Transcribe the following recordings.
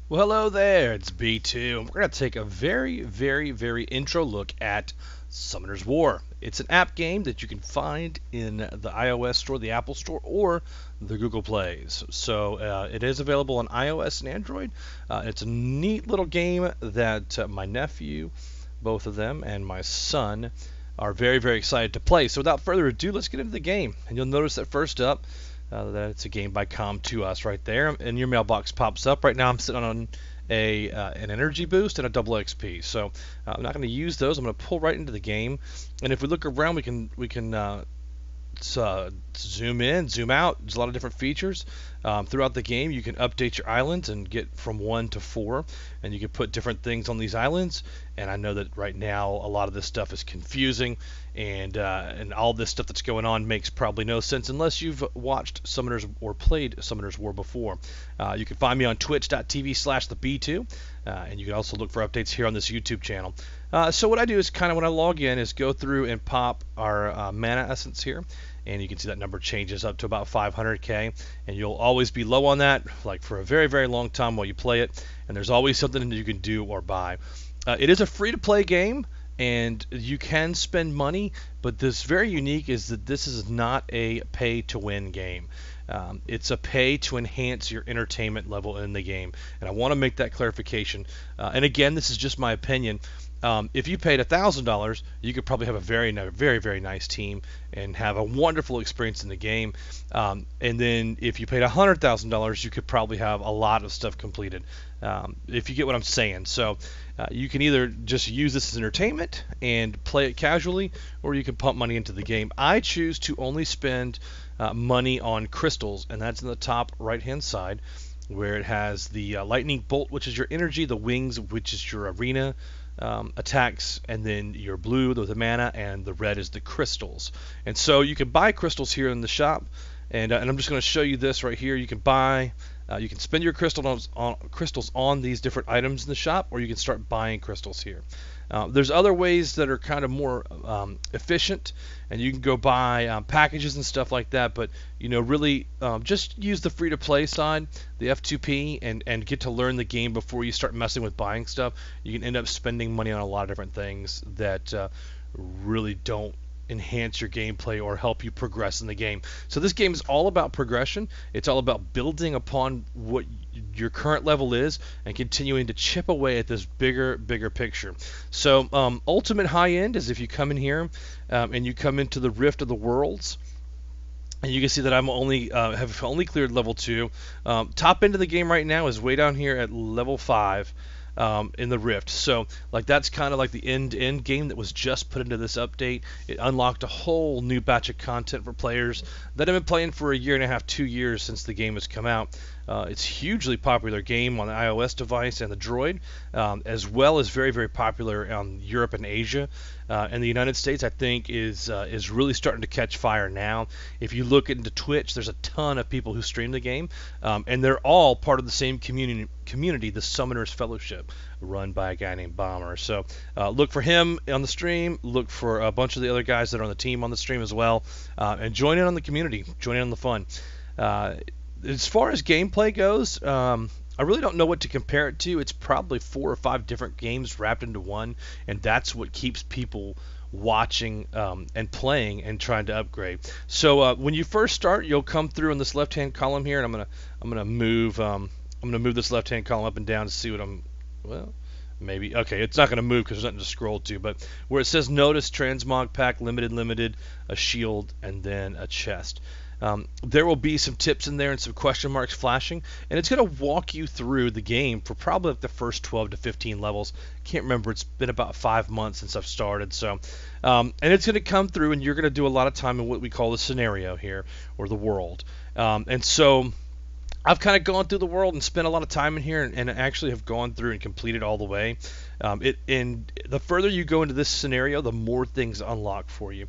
Well, hello there, it's B2. We're going to take a very intro look at Summoner's War. It's an app game that you can find in the iOS store, the Apple Store, or the Google Plays. So it is available on iOS and Android. It's a neat little game that my nephew, both of them, and my son are very excited to play. So without further ado, let's get into the game. And you'll notice that first up, that it's a game by Com2uS right there, and your mailbox pops up. Right now I'm sitting on an energy boost and a double XP, so I'm not going to use those. I'm going to pull right into the game, and if we look around, we can zoom in, zoom out. There's a lot of different features throughout the game. You can update your islands and get from 1 to 4, and you can put different things on these islands. And I know that right now a lot of this stuff is confusing, and all this stuff that's going on makes probably no sense unless you've watched Summoners or played Summoners War before. You can find me on twitch.tv/theb2, and you can also look for updates here on this YouTube channel. So what I do is kind of when I log in is go through and pop our mana essence here, and you can see that number changes up to about 500k, and you'll always be low on that like for a very long time while you play it, and there's always something that you can do or buy. It is a free-to-play game, and you can spend money, but this very unique is that this is not a pay-to-win game. It's a pay to enhance your entertainment level in the game, and I want to make that clarification. And again, this is just my opinion. If you paid $1,000, you could probably have a very nice team and have a wonderful experience in the game. And then if you paid $100,000, you could probably have a lot of stuff completed. If you get what I'm saying. So you can either just use this as entertainment and play it casually, or you can pump money into the game. I choose to only spend money on crystals, and that's in the top right-hand side, where it has the lightning bolt, which is your energy, the wings, which is your arena attacks, and then your blue, the mana, and the red is the crystals. And so you can buy crystals here in the shop, and I'm just going to show you this right here. You can buy, you can spend your crystals on these different items in the shop, or you can start buying crystals here. There's other ways that are kind of more efficient, and you can go buy packages and stuff like that, but really just use the free-to-play side, the F2P, and get to learn the game before you start messing with buying stuff. You can end up spending money on a lot of different things that really don't enhance your gameplay or help you progress in the game. So this game is all about progression. It's all about building upon what your current level is and continuing to chip away at this bigger picture. So ultimate high end is if you come in here and you come into the Rift of the Worlds, and you can see that I'm only have only cleared level 2. Top end of the game right now is way down here at level 5. In the Rift. So like that's kind of like the end game that was just put into this update. It unlocked a whole new batch of content for players that have been playing for a year and a half, 2 years since the game has come out. It's a hugely popular game on the iOS device and the Droid, as well as very popular on Europe and Asia. And the United States, I think, is really starting to catch fire now. If you look into Twitch, there's a ton of people who stream the game, and they're all part of the same community, the Summoners Fellowship, run by a guy named Bomber. So look for him on the stream. Look for a bunch of the other guys that are on the team on the stream as well, and join in on the community. Join in on the fun. As far as gameplay goes, I really don't know what to compare it to. It's probably 4 or 5 different games wrapped into one, and that's what keeps people watching and playing and trying to upgrade. So when you first start, you'll come through in this left-hand column here, and I'm gonna move this left-hand column up and down to see what maybe okay, it's not gonna move because there's nothing to scroll to. But where it says notice transmog pack limited, a shield, and then a chest. There will be some tips in there and some question marks flashing, and it's going to walk you through the game for probably like the first 12 to 15 levels. Can't remember, it's been about 5 months since I've started. So, and it's going to come through, and you're going to do a lot of time in what we call the scenario here, or the world. And so I've kind of gone through the world and spent a lot of time in here, and actually have gone through and completed all the way. And the further you go into this scenario, the more things unlock for you.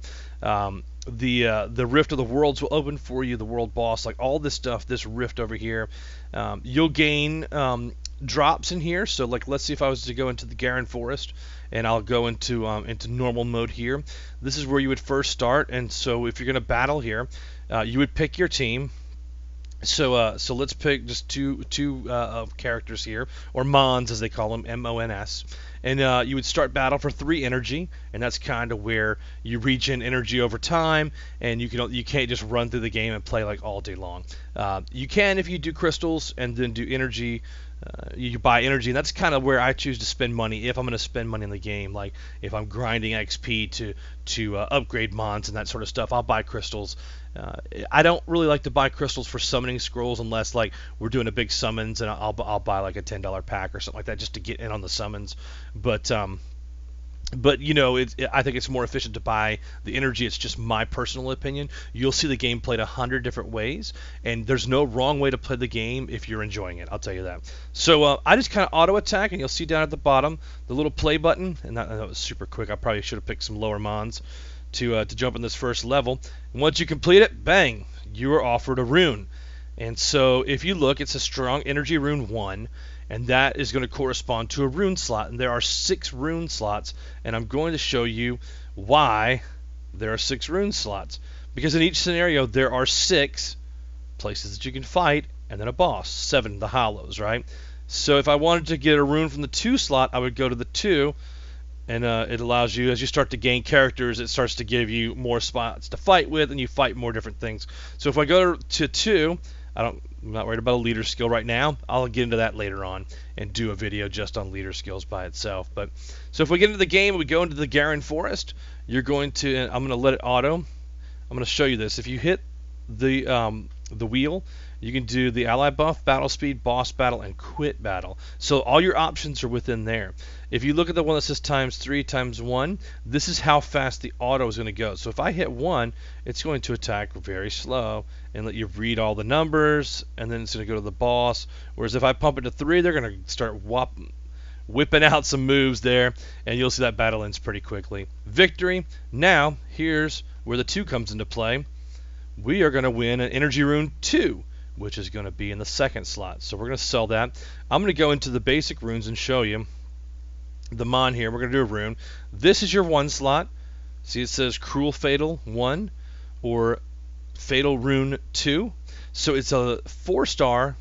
The Rift of the Worlds will open for you, the world boss, like all this stuff, this rift over here. You'll gain drops in here. So like, let's see if I was to go into the Garen Forest, and I'll go into normal mode here. This is where you would first start, and so if you're going to battle here, you would pick your team. So let's pick just two characters here, or Mons as they call them, Mons, and you would start battle for 3 energy, and that's kind of where you regen energy over time, and you can't just run through the game and play like all day long. You can if you do crystals and then do energy. You buy energy, and that's kind of where I choose to spend money if I'm going to spend money in the game. Like if I'm grinding XP to upgrade mons and that sort of stuff, I'll buy crystals. I don't really like to buy crystals for summoning scrolls unless like we're doing a big summons, and I'll buy like a $10 pack or something like that just to get in on the summons. But I think it's more efficient to buy the energy. It's just my personal opinion. You'll see the game played 100 different ways, and there's no wrong way to play the game if you're enjoying it. I'll tell you that. So I just kind of auto attack, and you'll see down at the bottom the little play button, and that was super quick. I probably should have picked some lower mons to jump in this first level. And once you complete it, bang, you are offered a rune. And so if you look, it's a strong energy rune 1, and that is going to correspond to a rune slot. And there are 6 rune slots, and I'm going to show you why there are 6 rune slots. Because in each scenario, there are 6 places that you can fight, and then a boss, 7 the hollows, right? So if I wanted to get a rune from the 2 slot, I would go to the 2, and it allows you, as you start to gain characters, it starts to give you more spots to fight with, and you fight more different things. So if I go to 2, I'm not worried about a leader skill right now. I'll get into that later on and do a video just on leader skills by itself. But so if we get into the game, we go into the Garon Forest. I'm going to let it auto. I'm going to show you this. If you hit the wheel, you can do the ally buff, battle speed, boss battle, and quit battle. So all your options are within there. If you look at the one that says ×3 ×1, this is how fast the auto is going to go. So if I hit 1, it's going to attack very slow and let you read all the numbers, and then it's going to go to the boss. Whereas if I pump it to 3, they're going to start whipping out some moves there, and you'll see that battle ends pretty quickly. Victory. Now, here's where the 2 comes into play. We are going to win an energy rune 2, which is going to be in the 2nd slot. So we're going to sell that. I'm going to go into the basic runes and show you the mon here. We're going to do a rune. This is your 1 slot. See, it says Cruel Fatal 1 or Fatal Rune 2. So it's a 4-star,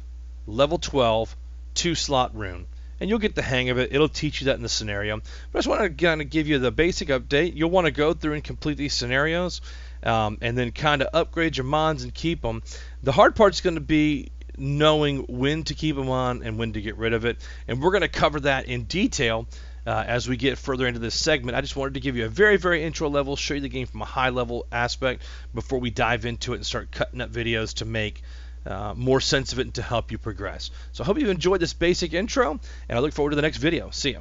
level 12, 2-slot rune. And you'll get the hang of it. It'll teach you that in the scenario. But I just want to kind of give you the basic update. You'll want to go through and complete these scenarios, and then kind of upgrade your mons and keep them. The hard part is going to be knowing when to keep them on and when to get rid of it. And we're going to cover that in detail as we get further into this segment. I just wanted to give you a very, very intro level, show you the game from a high level aspect before we dive into it and start cutting up videos to make more sense of it and to help you progress. So I hope you enjoyed this basic intro, and I look forward to the next video. See ya.